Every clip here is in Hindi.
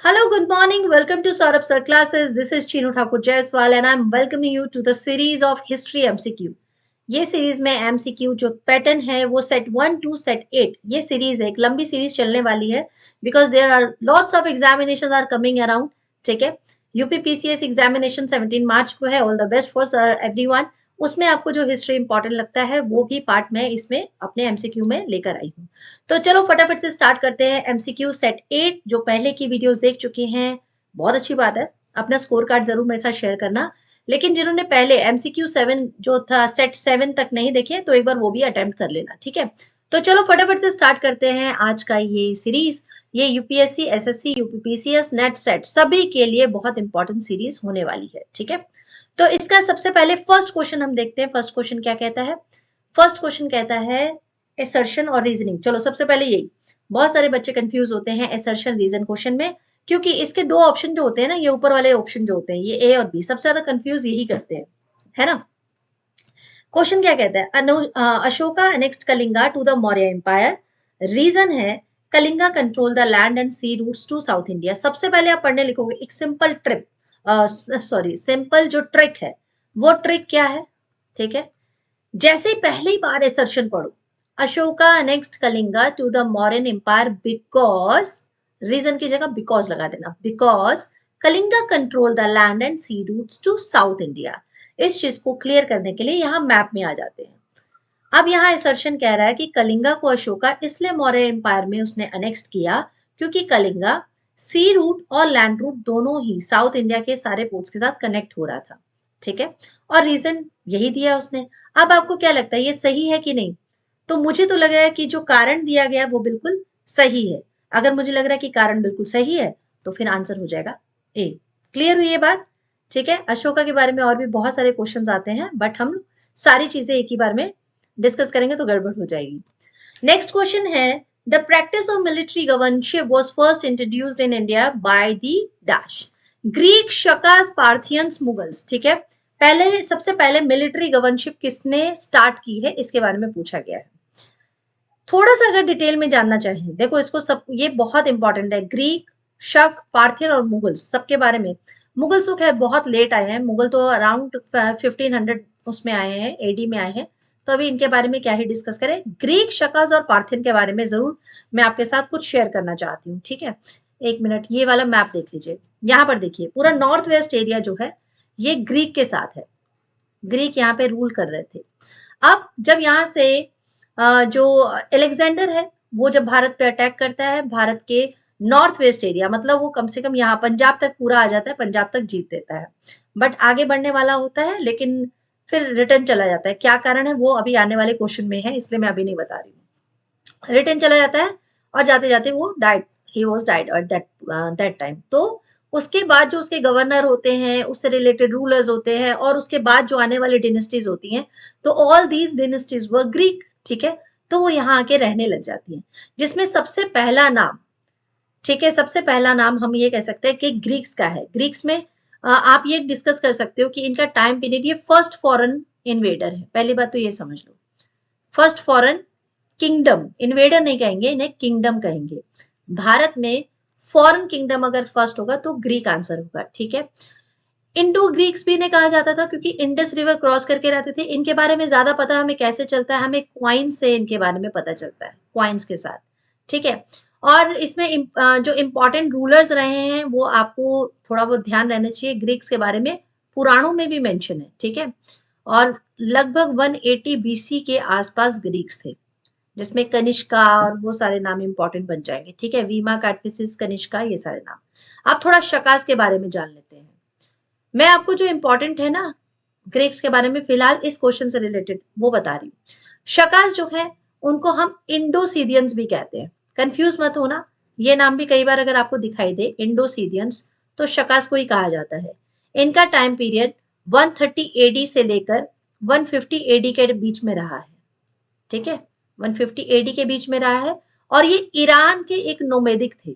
Hello, good morning. Welcome to Saurabh Sir Classes. This is Chinu Thakur Jaiswal and I'm welcoming you to the series of History MCQ. ये सीरीज में MCQ जो पैटर्न है वो सेट 1 टू सेट 8 ये सीरीज है, एक लंबी सीरीज चलने वाली है because there are lots of examination are coming around. ठीक है, यूपीपीसीएस एग्जामिनेशन 17 मार्च को है. All the best for sir everyone. उसमें आपको जो हिस्ट्री इंपॉर्टेंट लगता है वो भी पार्ट में इसमें अपने एमसीक्यू में लेकर आई हूँ. तो चलो फटाफट से स्टार्ट करते हैं. एमसीक्यू सेट 8 जो पहले की वीडियोस देख चुके हैं बहुत अच्छी बात है, अपना स्कोर कार्ड जरूर मेरे साथ शेयर करना. लेकिन जिन्होंने पहले एमसीक्यू 7 जो था सेट 7 तक नहीं देखे तो एक बार वो भी अटेम्प्ट कर लेना. ठीक है, तो चलो फटाफट से स्टार्ट करते हैं आज का ये सीरीज. ये UPSC, SSC, UPPCS, net set सभी के लिए बहुत इंपॉर्टेंट सीरीज होने वाली है. ठीक है, तो इसका सबसे पहले फर्स्ट क्वेश्चन हम देखते हैं. फर्स्ट क्वेश्चन क्या कहता है? फर्स्ट क्वेश्चन कहता है एसर्शन और रीजनिंग. चलो सबसे पहले यही, बहुत सारे बच्चे कंफ्यूज होते हैं एसर्शन रीजन क्वेश्चन में, क्योंकि इसके दो ऑप्शन जो होते हैं ना, ये ऊपर वाले ऑप्शन जो होते हैं ये ए और बी, सबसे ज्यादा कंफ्यूज यही करते हैं, है ना. क्वेश्चन क्या कहता है? Ashoka next Kalinga to the Maurya empire. Reason है Kalinga control the land and sea routes to south India. सबसे पहले आप पढ़ने लिखोगे एक सिंपल ट्रिप, सिंपल जो ट्रिक है वो ट्रिक क्या है? ठीक है, जैसे पहली बार एसर्शन पढ़ो, Ashoka next Kalinga to the Mauryan empire because, reason की जगह बिकॉज लगा देना, because Kalinga control the land and sea routes to south India. इस चीज को क्लियर करने के लिए यहाँ मैप में आ जाते हैं. अब यहाँ एसर्शन कह रहा है कि कलिंगा को अशोका इसलिए मौर्य एम्पायर में उसने अनेक्स्ट किया क्योंकि कलिंगा सी रूट और लैंड रूट दोनों ही साउथ इंडिया के सारे पोर्ट्स के साथ कनेक्ट हो रहा था. ठीक है, और रीजन यही दिया उसने. अब आपको क्या लगता है ये सही है कि नहीं? तो मुझे तो लग रहा है कि जो कारण दिया गया वो बिल्कुल सही है. अगर मुझे लग रहा है कि कारण बिल्कुल सही है तो फिर आंसर हो जाएगा ए. क्लियर हुई ये बात? ठीक है, अशोका के बारे में और भी बहुत सारे क्वेश्चंस आते हैं बट हम सारी चीजें एक ही बार में डिस्कस करेंगे तो गड़बड़ हो जाएगी. नेक्स्ट क्वेश्चन है the practice of military governorship was first introduced in India by the dash. Greek, Shakas, Parthians, Mughals. ठीक है, पहले सबसे पहले मिलिट्री गवर्नशिप किसने स्टार्ट की है इसके बारे में पूछा गया है. थोड़ा सा अगर डिटेल में जानना चाहें, देखो इसको सब, ये बहुत इंपॉर्टेंट है. ग्रीक, शक, पार्थियन और मुगल्स सबके बारे में. मुगल्स तो खैर बहुत लेट आए हैं, मुगल तो अराउंड 1500 उसमें आए हैं, एडी में आए हैं, तो अभी इनके बारे में क्या ही डिस्कस करें. ग्रीक, शकास और पार्थियन के बारे में जरूर मैं आपके साथ कुछ शेयर करना चाहती हूँ. ठीक है, एक मिनट, ये वाला मैप देख लीजिए. यहाँ पर देखिए पूरा नॉर्थ वेस्ट एरिया जो है ये ग्रीक के साथ है. ग्रीक यहाँ पे रूल कर रहे थे. अब जब यहाँ से जो अलेक्जेंडर है वो जब भारत पे अटैक करता है, भारत के नॉर्थ वेस्ट एरिया मतलब वो कम से कम यहाँ पंजाब तक पूरा आ जाता है, पंजाब तक जीत देता है. बट आगे बढ़ने वाला होता है लेकिन फिर रिटर्न चला जाता है. क्या कारण है वो अभी आने वाले क्वेश्चन में है, इसलिए मैं अभी नहीं बता रही हूँ. रिटर्न चला जाता है और जाते जाते वो died, he was died at that time. तो उसके बाद जो उसके गवर्नर होते हैं, उससे रिलेटेड रूलर्स होते हैं, और उसके बाद जो आने वाली डिनेस्टीज होती हैं, तो all these dynasties were Greek. ठीक है, तो वो यहाँ आके रहने लग जाती हैं, जिसमें सबसे पहला नाम, ठीक है, सबसे पहला नाम हम ये कह सकते हैं कि ग्रीक्स का है. ग्रीक्स में आप ये डिस्कस कर सकते हो कि इनका टाइम पीरियड, ये फर्स्ट फॉरेन इन्वेडर है. पहली बात तो ये समझ लो, फर्स्ट फॉरेन किंगडम, इन्वेडर नहीं कहेंगे, इन्हें किंगडम कहेंगे. भारत में फॉरेन किंगडम अगर फर्स्ट होगा तो ग्रीक आंसर होगा. ठीक है, इंडो ग्रीक्स भी इन्हें कहा जाता था क्योंकि इंडस रिवर क्रॉस करके रहते थे. इनके बारे में ज्यादा पता हमें कैसे चलता है? हमें क्वाइन से इनके बारे में पता चलता है, क्वाइंस के साथ. ठीक है, और इसमें जो इम्पोर्टेंट रूलर्स रहे हैं वो आपको थोड़ा बहुत ध्यान रहना चाहिए. ग्रीक्स के बारे में पुराणों में भी मेंशन है. ठीक है, और लगभग 180 बीसी के आसपास ग्रीक्स थे, जिसमें कनिष्का और वो सारे नाम इंपॉर्टेंट बन जाएंगे. ठीक है, वीमा, कैटफिसिस, कनिष्का, ये सारे नाम. आप थोड़ा शकास के बारे में जान लेते हैं. मैं आपको जो इंपॉर्टेंट है ना ग्रीक्स के बारे में फिलहाल इस क्वेश्चन से रिलेटेड वो बता रही हूँ. शकास जो है उनको हम इंडोसीडियंस भी कहते हैं, कंफ्यूज मत होना. ये नाम भी कई बार अगर आपको दिखाई दे इंडोसीडियंस तो शकास को ही कहा जाता है. इनका टाइम पीरियड 130 एडी से लेकर 150 एडी के बीच में रहा है. ठीक है, 150 एडी के बीच में रहा है, और ये ईरान के एक नोमेदिक थे.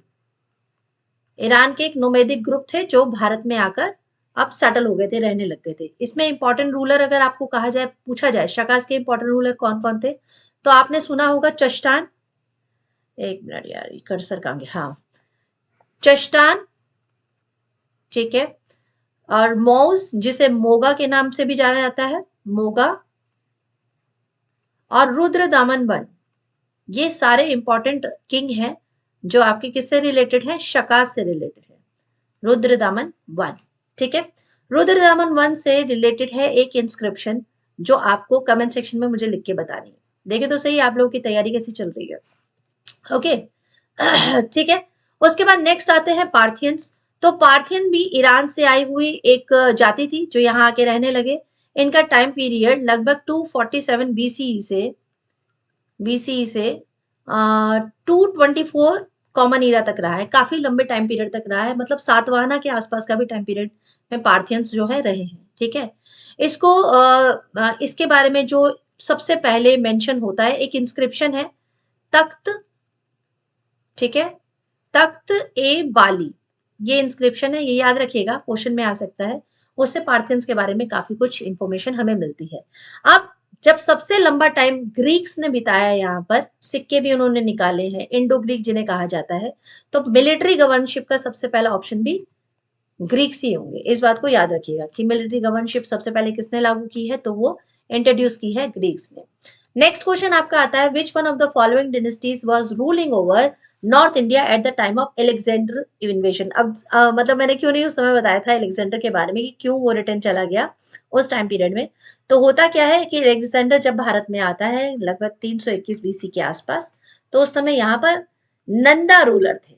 ईरान के एक नोमेदिक ग्रुप थे जो भारत में आकर अब सेटल हो गए थे, रहने लग गए थे. इसमें इंपॉर्टेंट रूलर अगर आपको कहा जाए, पूछा जाए शकास के इंपॉर्टेंट रूलर कौन कौन थे, तो आपने सुना होगा चश्तान. एक मिनट यार, कर्सर कहां गया? हाँ, चश्तान, ठीक है। और मौस, जिसे मोगा के नाम से भी जाना जाता है, मोगा, और रुद्र दामन वन, ये सारे इंपॉर्टेंट किंग हैं जो आपके किससे रिलेटेड है, शका से रिलेटेड है। रुद्र दामन वन, ठीक है। रुद्र दामन वन से रिलेटेड है एक इंस्क्रिप्शन जो आपको कमेंट सेक्शन में मुझे लिख के बतानी है। देखे तो सही आप लोगों की तैयारी कैसी चल रही है। ओके ठीक है। उसके बाद नेक्स्ट आते हैं पार्थियंस। तो पार्थियन भी ईरान से आई हुई एक जाति थी जो यहाँ आके रहने लगे। इनका टाइम पीरियड लगभग 247 बीसीई से 224 कॉमन ईरा तक रहा है। काफी लंबे टाइम पीरियड तक रहा है, मतलब सातवाहना के आसपास का भी टाइम पीरियड में पार्थियंस जो है रहे हैं, ठीक है। इसको इसके बारे में जो सबसे पहले मेंशन होता है, एक इंस्क्रिप्शन है तख्त, ठीक है, तख्त ए बाली, ये इंस्क्रिप्शन है, ये याद रखिएगा, क्वेश्चन में आ सकता है। उससे पार्थियंस के बारे में काफी कुछ इंफॉर्मेशन हमें मिलती है। अब जब सबसे लंबा टाइम ग्रीक्स ने बिताया यहाँ पर, सिक्के भी उन्होंने निकाले हैं, इंडो ग्रीक जिन्हें कहा जाता है, तो मिलिट्री गवर्नशिप का सबसे पहला ऑप्शन भी ग्रीक्स ही होंगे। इस बात को याद रखिएगा कि मिलिट्री गवर्नशिप सबसे पहले किसने लागू की है, तो वो इंट्रोड्यूस की है ग्रीक्स ने। नेक्स्ट क्वेश्चन आपका आता है, which one of the following dynasties was ruling over north India at the time of Alexander invasion. अब मतलब मैंने क्यों नहीं उस समय बताया था एलेक्जेंडर के बारे में कि क्यों वो रिटर्न चला गया उस टाइम पीरियड में। तो होता क्या है कि एलेक्जेंडर जब भारत में आता है लगभग 321 बीसी के आसपास, तो उस समय यहाँ पर नंदा रूलर थे,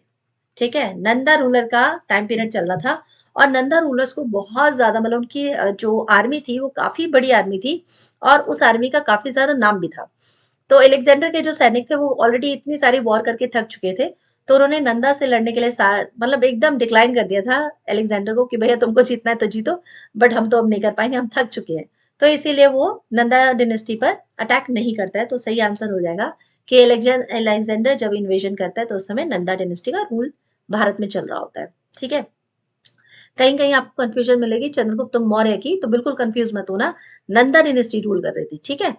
ठीक है। नंदा रूलर का टाइम पीरियड चल रहा था और नंदा रूलर्स को बहुत ज्यादा, मतलब उनकी जो आर्मी थी वो काफी बड़ी आर्मी थी और उस आर्मी का काफी ज्यादा नाम भी था। तो एलेक्जेंडर के जो सैनिक थे वो ऑलरेडी इतनी सारी वॉर करके थक चुके थे, तो उन्होंने नंदा से लड़ने के लिए मतलब एकदम डिक्लाइन कर दिया था एलेक्जेंडर को कि भैया तुमको जीतना है तो जीतो, बट हम तो अब नहीं कर पाएंगे, हम थक चुके हैं। तो इसीलिए वो नंदा डिनेस्टी पर अटैक नहीं करता है। तो सही आंसर हो जाएगा कि एलेक्जेंडर जब इन्वेजन करता है तो उस समय नंदा डिनेस्टी का रूल भारत में चल रहा होता है, ठीक है। कहीं कहीं आपको कंफ्यूजन मिलेगी चंद्रगुप्त मौर्य की, तो बिल्कुल कंफ्यूज मत होना, नंदा डिनेस्टी रूल कर रही थी, ठीक है।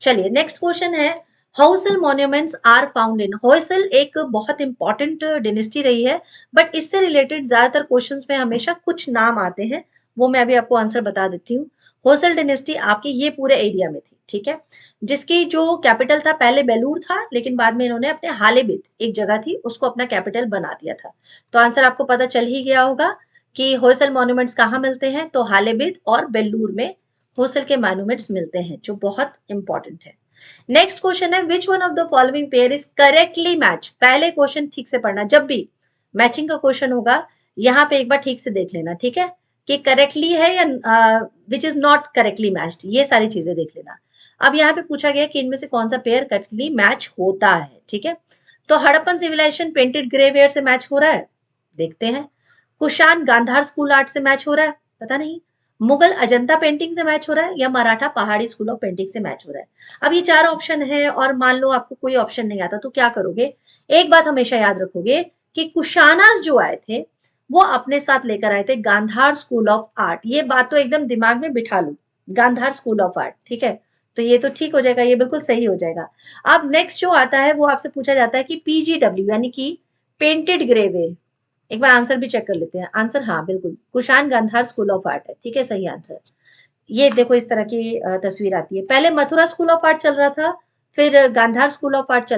चलिए नेक्स्ट क्वेश्चन है, Hoysala monuments are found in. Hoysala एक बहुत इंपॉर्टेंट डिनेस्टी रही है, बट इससे रिलेटेड ज्यादातर क्वेश्चंस में हमेशा कुछ नाम आते हैं, वो मैं अभी आपको आंसर बता देती हूँ। होयसल डिनेस्टी आपकी ये पूरे एरिया में थी, ठीक है, जिसकी जो कैपिटल था पहले बेलूर था, लेकिन बाद में इन्होंने अपने हालेबित एक जगह थी उसको अपना कैपिटल बना दिया था। तो आंसर आपको पता चल ही गया होगा कि होयसल मॉन्यूमेंट्स कहाँ मिलते हैं, तो हालेबित और बेलूर में होयसल के मॉन्यूमेंट्स मिलते हैं, जो बहुत इंपॉर्टेंट है। नेक्स्ट क्वेश्चन है, which one of the following pair is correctly match. पहले क्वेश्चन ठीक से पढ़ना, जब भी मैचिंग का क्वेश्चन होगा यहाँ पे एक बार ठीक से देख लेना, ठीक है, कि करेक्टली है या which is not correctly matched, ये सारी चीजें देख लेना। अब यहाँ पे पूछा गया कि इनमें से कौन सा पेयर करेक्टली मैच होता है, ठीक है। तो Harappan civilization painted grey ware से मैच हो रहा है, देखते हैं। कुषाण गांधार स्कूल आर्ट से मैच हो रहा है, पता नहीं। मुगल अजंता पेंटिंग से मैच हो रहा है, या Maratha Pahari school of painting से मैच हो रहा है। अब ये चार ऑप्शन है और मान लो आपको कोई ऑप्शन नहीं आता, तो क्या करोगे, एक बात हमेशा याद रखोगे कि कुशानास जो आए थे वो अपने साथ लेकर आए थे गांधार स्कूल ऑफ आर्ट। ये बात तो एकदम दिमाग में बिठा लो, गांधार स्कूल ऑफ आर्ट, ठीक है। तो ये तो ठीक हो जाएगा, ये बिल्कुल सही हो जाएगा। अब नेक्स्ट जो आता है वो आपसे पूछा जाता है कि पीजीडब्ल्यू यानी कि पेंटेड ग्रेवे, एक बार आंसर भी चेक कर लेते हैं। आंसर हाँ बिल्कुल Kushan Gandhara school of art है, ठीक है, सही आंसर। ये देखो इस तरह की तस्वीर आती है। पहले मथुरा स्कूल ऑफ आर्ट चल रहा था, फिर गांधार स्कूल ऑफ आर्ट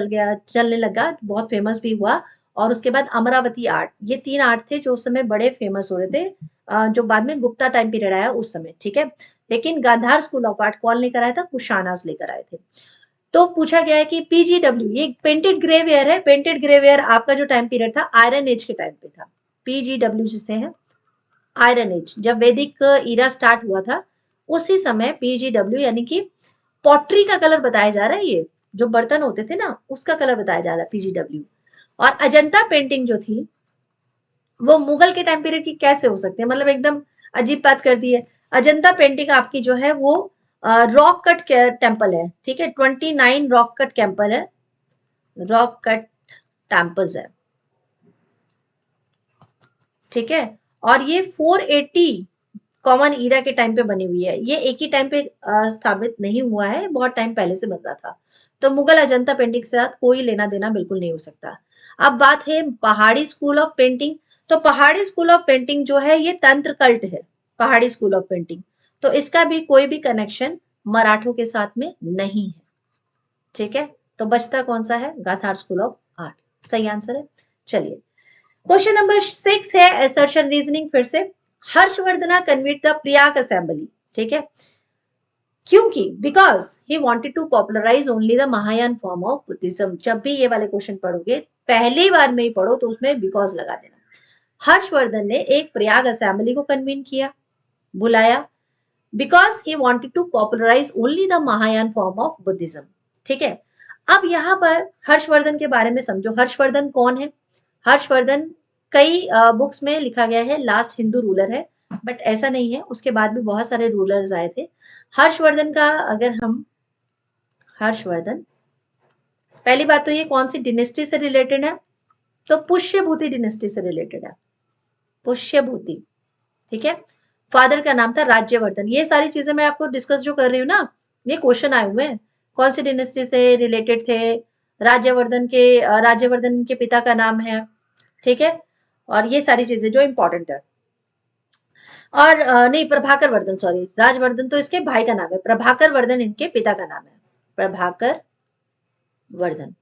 चलने लगा, बहुत फेमस भी हुआ, और उसके बाद अमरावती आर्ट, ये तीन आर्ट थे जो उस समय बड़े फेमस हो रहे थे, जो बाद में गुप्ता टाइम पीरियड आया उस समय, ठीक है। लेकिन गांधार स्कूल ऑफ आर्ट कौन लेकर आया था, कुशानास लेकर आए थे। तो पूछा गया है कि पीजीडब्ल्यू, ये पेंटेड ग्रेवेयर है, पेंटेड ग्रेवेयर आपका जो टाइम पीरियड था आयरन एज के टाइम पे था। पीजीडब्ल्यू जिसे है आयरन एज, जब वैदिक ईरा स्टार्ट हुआ था उसी समय पीजीडब्ल्यू यानी कि पॉटरी का कलर बताया जा रहा है, ये जो बर्तन होते थे ना उसका कलर बताया जा रहा है पीजीडब्ल्यू। और अजंता पेंटिंग जो थी वो मुगल के टाइम पीरियड की कैसे हो सकती है, मतलब एकदम अजीब बात कर दी है। अजंता पेंटिंग आपकी जो है वो रॉक कट टेम्पल है, ठीक है, 29 रॉक कट टेम्पल है, रॉक कट टेम्पल्स है, ठीक है। और ये 480 कॉमन ईरा के टाइम पे बनी हुई है, ये एक ही टाइम पे स्थापित नहीं हुआ है, बहुत टाइम पहले से बन रहा था। तो मुगल अजंता पेंटिंग के साथ कोई लेना देना बिल्कुल नहीं हो सकता। अब बात है पहाड़ी स्कूल ऑफ पेंटिंग। तो पहाड़ी स्कूल ऑफ पेंटिंग जो है ये तंत्र कल्ट है, पहाड़ी स्कूल ऑफ पेंटिंग, तो इसका भी कोई भी कनेक्शन मराठों के साथ में नहीं है। ठीक है, तो बचता कौन सा है, गाथार स्कूल ऑफ आर्ट, सही आंसर है। चलिए क्वेश्चन नंबर 6 है असर्शन रीजनिंग, फिर से Harshavardhana convened the Prayag assembly, ठीक है, क्योंकि because he wanted to popularize only the Mahayana form of Buddhism. जब भी ये वाले क्वेश्चन पढ़ोगे पहली बार में ही पढ़ो तो उसमें बिकॉज लगा देना। हर्षवर्धन ने एक प्रयाग असेंबली को कन्वीन किया, बुलाया, because he wanted to popularize only the Mahayana form of Buddhism. ठीक है, अब यहाँ पर हर्षवर्धन के बारे में समझो, हर्षवर्धन कौन है। हर्षवर्धन कई बुक्स में लिखा गया है लास्ट हिंदू रूलर है, बट ऐसा नहीं है, उसके बाद भी बहुत सारे रूलर्स आए थे। हर्षवर्धन का अगर हम, हर्षवर्धन पहली बात तो ये कौन सी डिनेस्टी से रिलेटेड है, तो पुष्यभूति डिनेस्टी से रिलेटेड है, पुष्यभूति। ठीक है, फादर का नाम था राज्यवर्धन। ये सारी चीजें मैं आपको डिस्कस जो कर रही हूँ ना, ये क्वेश्चन आए हुए हैं, कौन सी डिनेस्टी से रिलेटेड थे, राज्यवर्धन के पिता का नाम है, ठीक है, और ये सारी चीजें जो इंपॉर्टेंट है। और नहीं, प्रभाकर वर्धन, सॉरी, राजवर्धन तो इसके भाई का नाम है, प्रभाकर वर्धन इनके पिता का नाम है, प्रभाकर वर्धन।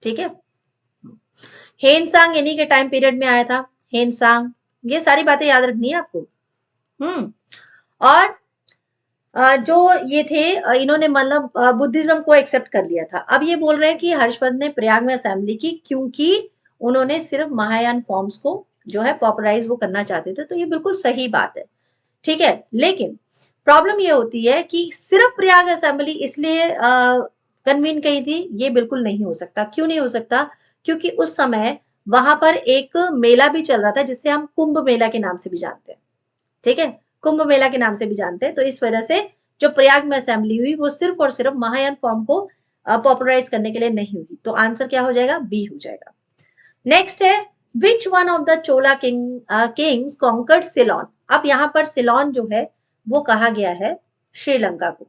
ठीक है, हेनसांग इन्हीं के टाइम पीरियड में आया था, हेनसांग। ये सारी बातें याद रखनी है आपको। और जो ये थे इन्होंने मतलब बुद्धिज्म को एक्सेप्ट कर लिया था। अब ये बोल रहे हैं कि हर्षवर्धन ने प्रयाग में असेंबली की क्योंकि उन्होंने सिर्फ महायान फॉर्म्स को जो है पॉपुलराइज वो करना चाहते थे, तो ये बिल्कुल सही बात है। ठीक है, लेकिन प्रॉब्लम ये होती है कि सिर्फ प्रयाग असेंबली इसलिए कन्वीन कही थी, ये बिल्कुल नहीं हो सकता। क्यों नहीं हो सकता, क्योंकि उस समय वहां पर एक मेला भी चल रहा था जिसे हम कुंभ मेला के नाम से भी जानते हैं। ठीक है, कुंभ मेला के नाम से भी जानते हैं, तो इस वजह से जो प्रयाग में असेंबली हुई वो सिर्फ और सिर्फ महायान फॉर्म को पॉपुलराइज करने के लिए नहीं हुई। तो आंसर क्या हो जाएगा, बी हो जाएगा। नेक्स्ट है which one of the Chola kings conquered Ceylon. अब यहाँ पर सिलोन जो है वो कहा गया है श्रीलंका को।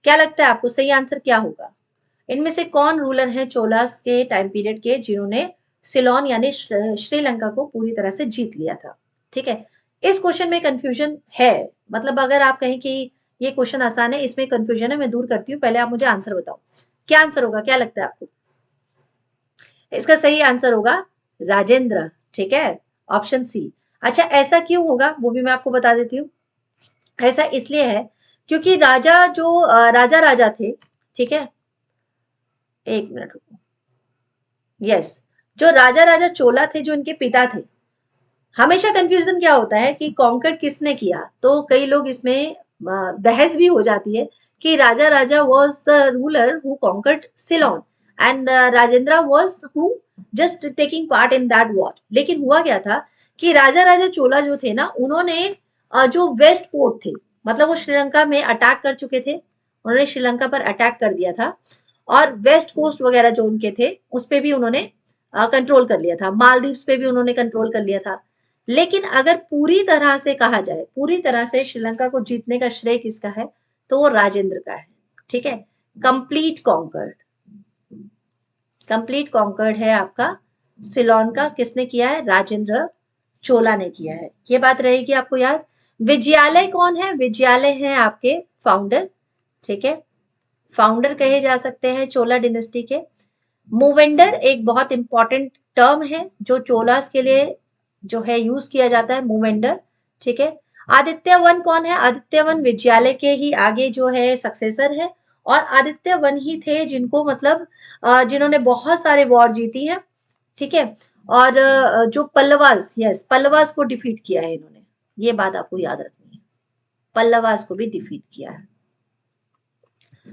क्या लगता है आपको सही आंसर क्या होगा, इनमें से कौन रूलर है चोलास के टाइम पीरियड के जिन्होंने सिलोन यानी श्रीलंका को पूरी तरह से जीत लिया था। ठीक है, इस क्वेश्चन में कंफ्यूजन है, मतलब अगर आप कहें कि ये क्वेश्चन आसान है, इसमें कंफ्यूजन है, मैं दूर करती हूँ, पहले आप मुझे आंसर बताओ, क्या आंसर होगा, क्या लगता है आपको। इसका सही आंसर होगा राजेंद्र। ठीक है, ऑप्शन सी। अच्छा, ऐसा क्यों होगा वो भी मैं आपको बता देती हूँ। ऐसा इसलिए है क्योंकि राजा जो राजा थे, ठीक है, एक मिनट रुको, यस, जो राजा चोला थे, जो इनके पिता थे, हमेशा कंफ्यूजन क्या होता है कि कॉन्कर्ड किसने किया, तो कई लोग इसमें बहस भी हो जाती है कि Raja was the ruler who conquered Ceylon and Rajendra was who just taking part in that war. लेकिन हुआ क्या था कि राजा चोला जो थे ना, उन्होंने जो वेस्ट पोर्ट थे, मतलब वो श्रीलंका में अटैक कर चुके थे, उन्होंने श्रीलंका पर अटैक कर दिया था, और वेस्ट कोस्ट वगैरह जो उनके थे उस पे भी उन्होंने कंट्रोल कर लिया था, मालदीव्स पे भी उन्होंने कंट्रोल कर लिया था। लेकिन अगर पूरी तरह से कहा जाए, पूरी तरह से श्रीलंका को जीतने का श्रेय किसका है, तो वो राजेंद्र का है। ठीक है, कंप्लीट कॉन्कर्ड, कंप्लीट कॉन्कर्ड है आपका सिलोन का, किसने किया है, राजेंद्र चोला ने किया है। ये बात रहेगी आपको याद। विजयालय कौन है, विजयालय है आपके फाउंडर। ठीक है, फाउंडर कहे जा सकते हैं चोला डिनेस्टी के। मूवेंडर एक बहुत इंपॉर्टेंट टर्म है जो चोलास के लिए जो है यूज किया जाता है, मूवेंडर। ठीक है, आदित्य वन कौन है, आदित्य वन विजयालय के ही आगे जो है सक्सेसर है, और आदित्य वन ही थे जिनको मतलब जिन्होंने बहुत सारे वॉर जीती है। ठीक है, और जो पल्लवास, यस, पल्लवास को डिफीट किया है इन्होंने, ये बात आपको याद रखनी है, पल्लवास को भी डिफीट किया है।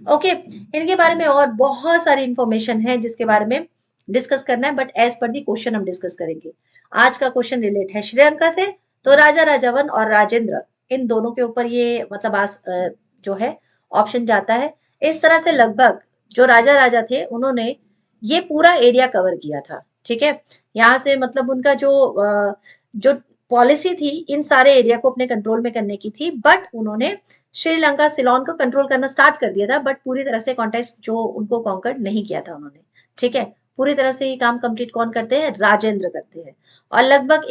ओके, इनके बारे में और बहुत सारी इंफॉर्मेशन है जिसके बारे में डिस्कस करना है, but as per the question हम डिस्कस करेंगे। आज का क्वेश्चन रिलेट है श्रीलंका से, तो राजा राजावन और राजेंद्र, इन दोनों के ऊपर ये मतलब जो है ऑप्शन जाता है। इस तरह से लगभग जो राजा थे उन्होंने ये पूरा एरिया कवर किया था। ठीक है, यहाँ से मतलब उनका जो पॉलिसी थी इन सारे एरिया को अपने कंट्रोल में करने की थी, बट उन्होंने श्रीलंका सिलोन को कंट्रोल करना स्टार्ट कर दिया था, बट पूरी तरह से कॉन्टेक्स्ट जो उनको कॉन्कर नहीं किया था उन्होंने। ठीक है, पूरी तरह से ये काम कंप्लीट कौन करते हैं? राजेंद्र करते हैं। और लगभग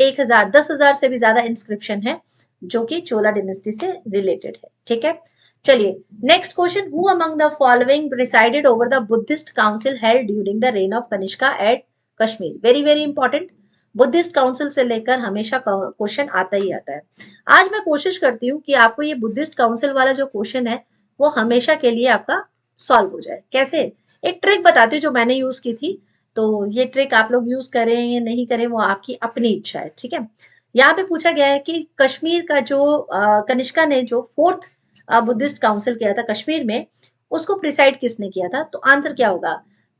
10,000 से भी ज्यादा इंस्क्रिप्शन है जो कि चोला डिनेस्टी से रिलेटेड है। ठीक है, चलिए next question, who among the following presided over the Buddhist council held during the reign of Kanishka at Kashmir? Very very important, Buddhist council से लेकर हमेशा क्वेश्चन आता ही आता है। आज मैं कोशिश करती हूँ कि आपको ये बुद्धिस्ट काउंसिल वाला जो क्वेश्चन है वो हमेशा के लिए आपका सॉल्व हो जाए। कैसे? एक ट्रिक बताती हूँ जो मैंने यूज की थी, तो ये ट्रिक आप लोग यूज करें या नहीं करें वो आपकी अपनी इच्छा है। ठीक है, यहाँ पे पूछा गया है कि कश्मीर का जो कनिष्का ने जो फोर्थ बुद्धिस्ट काउंसिल किया था कश्मीर में, उसको प्रिसाइड किसने किया था? तो आंसर क्या होगा?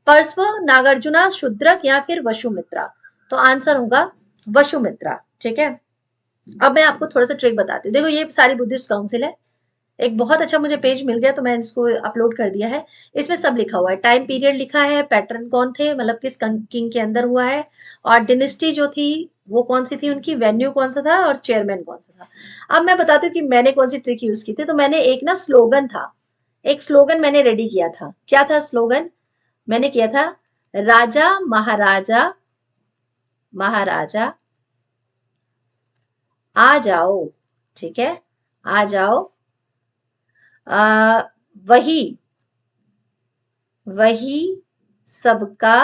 परस्व, नागार्जुना, शूद्रक या फिर वसुमित्रा? तो आंसर होगा वसुमित्रा। ठीक है, अब मैं आपको थोड़ा सा ट्रिक बताती हूँ। देखो ये सारी बुद्धिस्ट काउंसिल है, एक बहुत अच्छा मुझे पेज मिल गया तो मैं इसको अपलोड कर दिया है। इसमें सब लिखा हुआ है, टाइम पीरियड लिखा है, पैटर्न कौन थे, मतलब किस किंग के अंदर हुआ है, और डिनेस्टी जो थी वो कौन सी थी, उनकी वेन्यू कौन सा था, और चेयरमैन कौन सा था। अब मैं बताती हूँ कि मैंने कौन सी ट्रिक यूज की थी। तो मैंने एक ना स्लोगन था, एक स्लोगन मैंने रेडी किया था। क्या था स्लोगन? मैंने किया था, राजा महाराजा महाराजा आ जाओ। ठीक है, आ जाओ, वही वही सबका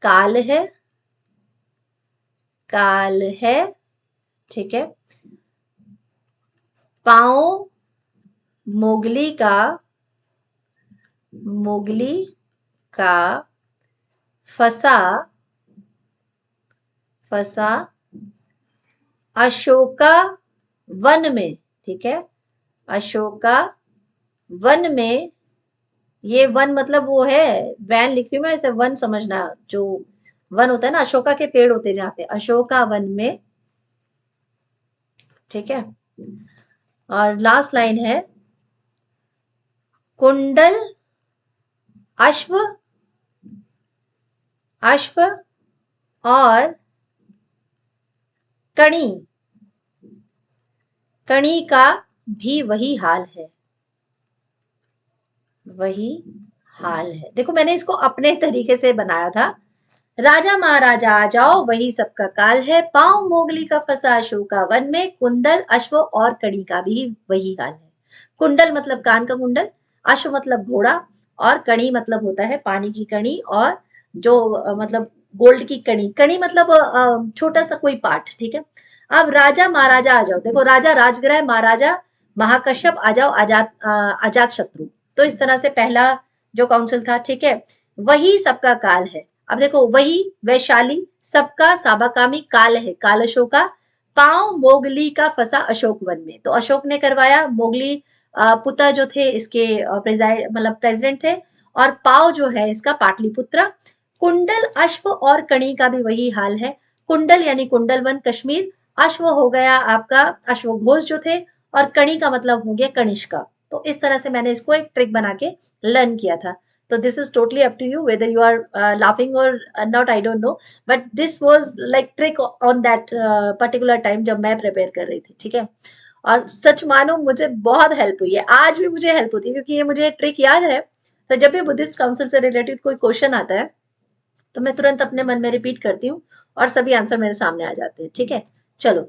काल है, काल है। ठीक है, पाओ मोगली का, मोगली का फंसा, फंसा अशोका वन में। ठीक है, अशोका वन में, ये वन मतलब वो है, वैन लिख रही हूं मैं, इसे वन समझना, जो वन होता है ना, अशोका के पेड़ होते हैं जहां पे, अशोका वन में। ठीक है, और लास्ट लाइन है, कुंडल अश्व, अश्व और कणी, कणी का भी वही हाल है, वही हाल है। देखो मैंने इसको अपने तरीके से बनाया था, राजा महाराजा आ जाओ वही सबका काल है, पांव मोगली का फंसा अशोका वन में, कुंडल अश्व और कड़ी का भी वही हाल है। कुंडल मतलब कान का कुंडल, अश्व मतलब घोड़ा, और कणी मतलब होता है पानी की कणी, और जो मतलब गोल्ड की कणी, कणी मतलब छोटा सा कोई पार्ट। ठीक है, अब राजा महाराजा आ जाओ, देखो राजा राजग्रह, महाराजा महाकश्यप, आ जाओ अजात शत्रु। तो इस तरह से पहला जो काउंसिल था। ठीक है, वही सबका काल है, अब देखो वही वैशाली, सबका साबाकामी, काल है काल अशोका, पांव मोगली का फंसा अशोक वन में, तो अशोक ने करवाया, मोगली पुता जो थे इसके प्रेजाइड मतलब प्रेसिडेंट थे, और पाव जो है इसका पाटलिपुत्र। कुंडल अश्व और कणी का भी वही हाल है, कुंडल यानी कुंडल वन कश्मीर, अश्व हो गया आपका अश्वघोष जो थे, और कणी का मतलब हो गया कनिष्का। तो इस तरह से मैंने इसको एक ट्रिक बना के लर्न किया था। So this is totally up to you whether you are laughing or not, I don't know, but this was like trick on that particular time जब मैं प्रिपेयर कर रही थी। ठीक है, और सच मानो मुझे बहुत हेल्प हुई है, आज भी मुझे हेल्प होती है, क्योंकि ये मुझे ट्रिक याद है। तो जब भी बुद्धिस्ट काउंसिल से रिलेटेड कोई क्वेश्चन आता है तो मैं तुरंत अपने मन में रिपीट करती हूँ और सभी आंसर मेरे सामने आ जाते हैं। ठीक है, चलो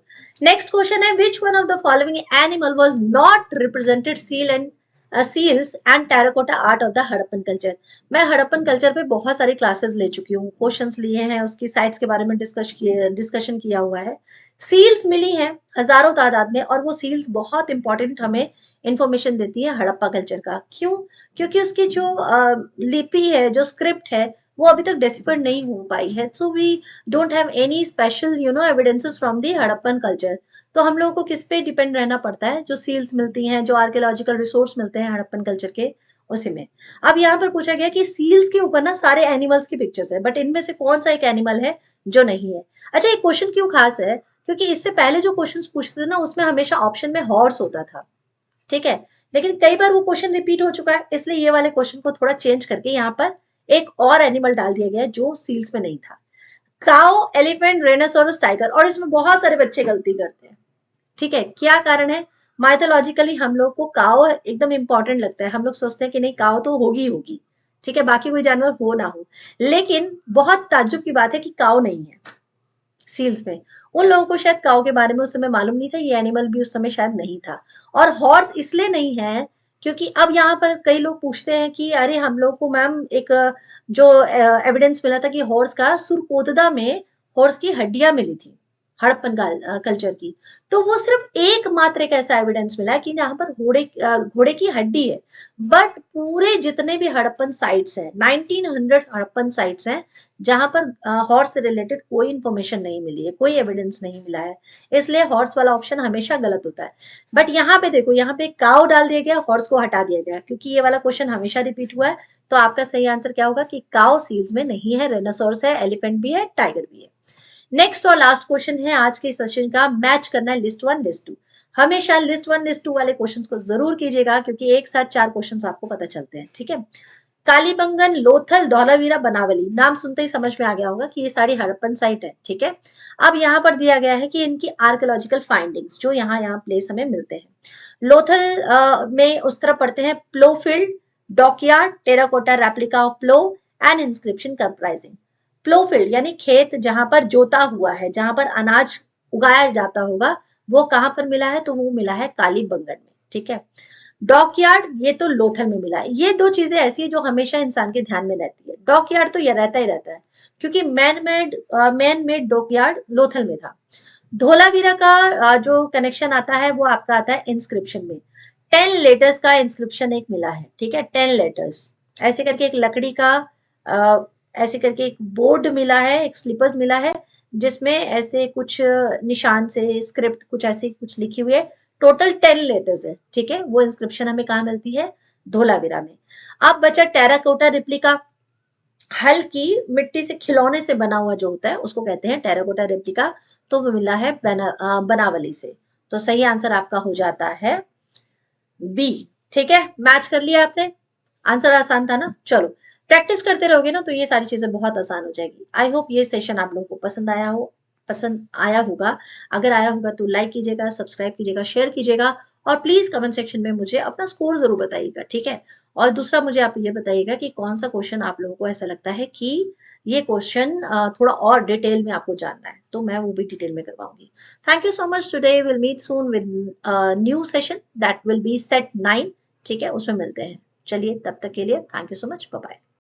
नेक्स्ट क्वेश्चन है, which one of the following animal was not represented seal and seals and terracotta art of the Harappan culture? मैं हड़प्पन कल्चर पे बहुत सारी क्लासेस ले चुकी हूँ, क्वेश्चंस लिए हैं, उसकी साइट्स के बारे में डिस्कशन किया हुआ है। सील्स मिली हैं हजारों तादाद में, और वो सील्स बहुत इंपॉर्टेंट हमें इंफॉर्मेशन देती है हड़प्पा कल्चर का। क्यों? क्योंकि उसकी जो लिपि है, जो स्क्रिप्ट है, वो अभी तक डेसिफर नहीं हो पाई है। So we don't have any special evidences from the Harappan culture. तो हम लोगों को किस पे डिपेंड रहना पड़ता है? जो सील्स मिलती हैं, जो आर्कियोलॉजिकल रिसोर्स मिलते हैं हड़प्पन कल्चर के, उसी में। अब यहाँ पर पूछा गया कि सील्स के ऊपर ना सारे एनिमल्स की पिक्चर्स है, बट इनमें से कौन सा एक एनिमल है जो नहीं है? अच्छा, ये क्वेश्चन क्यों खास है? क्योंकि इससे पहले जो क्वेश्चंस पूछते थे ना, उसमें हमेशा ऑप्शन में हॉर्स होता था। ठीक है, लेकिन कई बार वो क्वेश्चन रिपीट हो चुका है, इसलिए ये वाले क्वेश्चन को थोड़ा चेंज करके यहाँ पर एक और एनिमल डाल दिया गया जो सील्स में नहीं था। Cow, elephant, rhinoceros, tiger. और इसमें बहुत सारे बच्चे गलती करते हैं। ठीक है, क्या कारण है? माइथोलॉजिकली हम लोग को काउ एकदम इंपॉर्टेंट लगता है, हम लोग सोचते हैं कि नहीं काउ तो होगी होगी, ठीक है, बाकी कोई जानवर हो ना हो। लेकिन बहुत ताज्जुब की बात है कि काऊ नहीं है सील्स में। उन लोगों को शायद काऊ के बारे में उस समय मालूम नहीं था, ये एनिमल भी उस समय शायद नहीं था। और हॉर्स इसलिए नहीं है क्योंकि अब यहाँ पर कई लोग पूछते हैं कि अरे हम लोग को मैम एक जो एविडेंस मिला था कि हॉर्स का सुरकोतदा में हॉर्स की हड्डियां मिली थी, हड़प्पन कल्चर की। तो वो सिर्फ एकमात्र एक ऐसा एविडेंस मिला है कि यहाँ पर घोड़े की हड्डी है। बट पूरे जितने भी हड़प्पन साइट्स हैं, 1900 हड़प्पन साइट्स हैं, जहां पर हॉर्स से रिलेटेड कोई इंफॉर्मेशन नहीं मिली है, कोई एविडेंस नहीं मिला है। इसलिए हॉर्स वाला ऑप्शन हमेशा गलत होता है। बट यहाँ पे देखो, यहाँ पे काउ डाल दिया गया, हॉर्स को हटा दिया गया, क्योंकि ये वाला क्वेश्चन हमेशा रिपीट हुआ है। तो आपका सही आंसर क्या होगा कि काउ सील्स में नहीं है, रेनासोर्स है, एलिफेंट भी है, टाइगर भी है। नेक्स्ट और लास्ट क्वेश्चन है आज के सेशन का, मैच करना है लिस्ट वन लिस्ट टू। हमेशा लिस्ट वन लिस्ट टू वाले क्वेश्चंस को जरूर कीजिएगा, क्योंकि एक साथ 4 क्वेश्चंस आपको पता चलते हैं। ठीक है, कालीबंगन, लोथल, धौलावीरा, बनावली, नाम सुनते ही समझ में आ गया होगा कि ये सारी हड़प्पन साइट है। ठीक है, अब यहाँ पर दिया गया है कि इनकी आर्कियोलॉजिकल फाइंडिंग्स जो यहाँ प्लेस हमें मिलते हैं। लोथल में उस तरफ पढ़ते हैं plough field, dockyard, terracotta replica of plough and inscription comprising. Plough field यानी खेत जहां पर जोता हुआ है, जहां पर अनाज उगाया जाता होगा, वो कहां पर मिला है? तो वो मिला है कालीबंगन में। ठीक है, डॉकयार्ड ये तो लोथल में मिला है। ये दो चीजें ऐसी है जो हमेशा इंसान के ध्यान में रहती है। डॉकयार्ड तो ये रहता ही रहता है, क्योंकि मैन मेड डॉकयार्ड लोथल में था। धोलावीरा का जो कनेक्शन आता है वो आपका आता है इंस्क्रिप्शन में। 10 लेटर्स का इंस्क्रिप्शन एक मिला है। ठीक है, 10 लेटर्स ऐसे करके एक लकड़ी का ऐसे करके एक बोर्ड मिला है, एक स्लीपर्स मिला है, जिसमें ऐसे कुछ निशान से स्क्रिप्ट कुछ ऐसे कुछ लिखी हुई है। टोटल 10 लेटर्स है। ठीक है, वो इंस्क्रिप्शन हमें कहाँ मिलती है? धोलावीरा में। अब बचा टेराकोटा रिप्लिका। हल्की मिट्टी से खिलौने से बना हुआ जो होता है उसको कहते हैं टेराकोटा रेप्लिका। तो वो मिला है बनावली से। तो सही आंसर आपका हो जाता है बी। ठीक है, मैच कर लिया आपने। आंसर आसान था ना? चलो, प्रैक्टिस करते रहोगे ना तो ये सारी चीजें बहुत आसान हो जाएगी। आई होप ये सेशन आप लोगों को पसंद आया होगा। अगर आया होगा तो लाइक कीजिएगा, सब्सक्राइब कीजिएगा, शेयर कीजिएगा, और प्लीज कमेंट सेक्शन में मुझे अपना स्कोर जरूर बताइएगा। ठीक है, और दूसरा मुझे आप ये बताइएगा कि कौन सा क्वेश्चन आप लोगों को ऐसा लगता है कि ये क्वेश्चन थोड़ा और डिटेल में आपको जानना है, तो मैं वो भी डिटेल में करवाऊंगी। Thank you so much. Today will meet soon with new session that will be set 9। ठीक है, उसमें मिलते हैं। चलिए, तब तक के लिए thank you so much, bye bye.